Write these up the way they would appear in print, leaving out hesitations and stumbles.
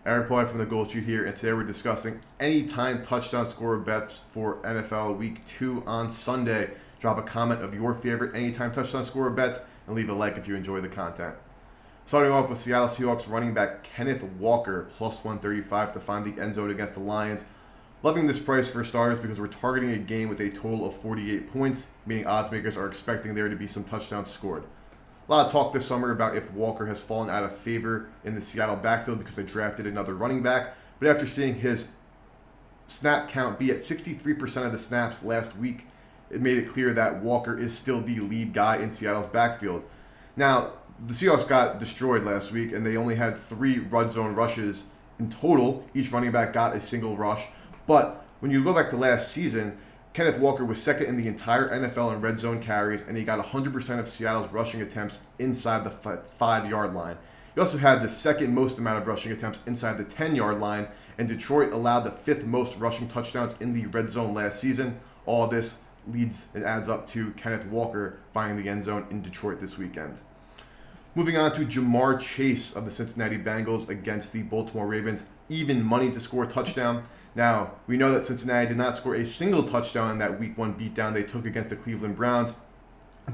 Pauly from the GoldSheet here, and today we're discussing anytime touchdown scorer bets for NFL Week 2 on Sunday. Drop a comment of your favorite anytime touchdown scorer bets and leave a like if you enjoy the content. Starting off with Seattle Seahawks running back Kenneth Walker, plus 135 to find the end zone against the Lions. Loving this price for starters because we're targeting a game with a total of 48 points, meaning odds makers are expecting there to be some touchdowns scored. A lot of talk this summer about if Walker has fallen out of favor in the Seattle backfield because they drafted another running back. But after seeing his snap count be at 63% of the snaps last week, it made it clear that Walker is still the lead guy in Seattle's backfield. Now, the Seahawks got destroyed last week, and they only had 3 red zone rushes in total. Each running back got a single rush. But when you go back to last season, Kenneth Walker was second in the entire NFL in red zone carries, and he got 100% of Seattle's rushing attempts inside the 5-yard line. He also had the second most amount of rushing attempts inside the 10-yard line, and Detroit allowed the 5th most rushing touchdowns in the red zone last season. All of this leads and adds up to Kenneth Walker finding the end zone in Detroit this weekend. Moving on to Jamar Chase of the Cincinnati Bengals against the Baltimore Ravens. Even money to score a touchdown. Now, we know that Cincinnati did not score a single touchdown in that Week 1 beatdown they took against the Cleveland Browns.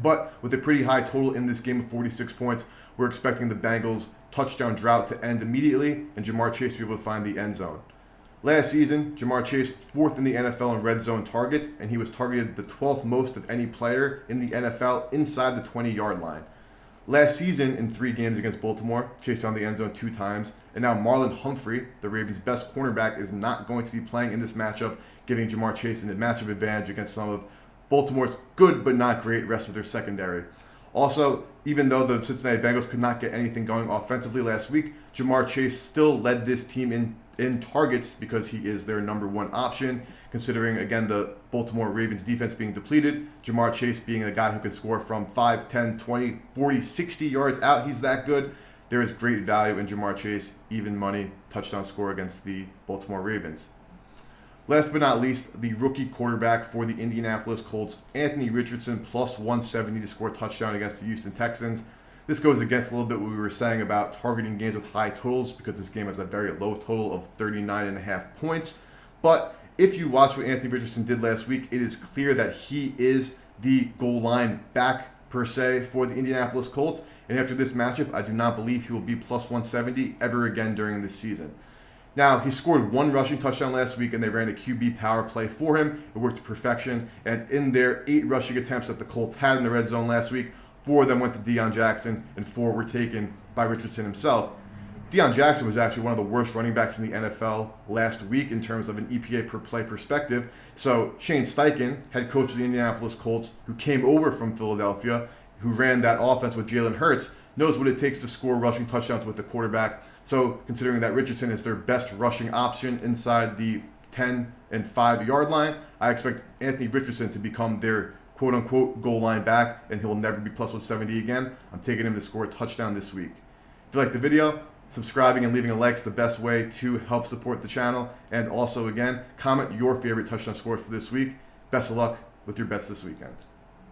But with a pretty high total in this game of 46 points, we're expecting the Bengals' touchdown drought to end immediately and Jamar Chase to be able to find the end zone. Last season, Jamar Chase 4th in the NFL in red zone targets, and he was targeted the 12th most of any player in the NFL inside the 20-yard line. Last season, in 3 games against Baltimore, Chase found the end zone 2 times. And now Marlon Humphrey, the Ravens' best cornerback, is not going to be playing in this matchup, giving Jamar Chase a matchup advantage against some of Baltimore's good but not great rest of their secondary. Also, even though the Cincinnati Bengals could not get anything going offensively last week, Jamar Chase still led this team in targets because he is their number 1 option. Considering, again, the Baltimore Ravens defense being depleted, Jamar Chase being a guy who can score from 5, 10, 20, 40, 60 yards out, he's that good. There is great value in Jamar Chase, even money, touchdown score against the Baltimore Ravens. Last but not least, the rookie quarterback for the Indianapolis Colts, Anthony Richardson, plus 170 to score a touchdown against the Houston Texans. This goes against a little bit what we were saying about targeting games with high totals because this game has a very low total of 39.5 points. But if you watch what Anthony Richardson did last week, it is clear that he is the goal line back, per se, for the Indianapolis Colts. And after this matchup, I do not believe he will be plus 170 ever again during this season. Now, he scored 1 rushing touchdown last week, and they ran a QB power play for him. It worked to perfection. And in their 8 rushing attempts that the Colts had in the red zone last week, 4 of them went to Deion Jackson, and 4 were taken by Richardson himself. Deion Jackson was actually one of the worst running backs in the NFL last week in terms of an EPA per play perspective. So Shane Steichen, head coach of the Indianapolis Colts, who came over from Philadelphia, who ran that offense with Jalen Hurts, knows what it takes to score rushing touchdowns with the quarterback. So considering that Richardson is their best rushing option inside the 10 and 5-yard line, I expect Anthony Richardson to become their quote-unquote goal line back, and he'll never be plus 170 again. I'm taking him to score a touchdown this week. If you like the video, subscribing and leaving a like is the best way to help support the channel. And also, again, comment your favorite touchdown scores for this week. Best of luck with your bets this weekend.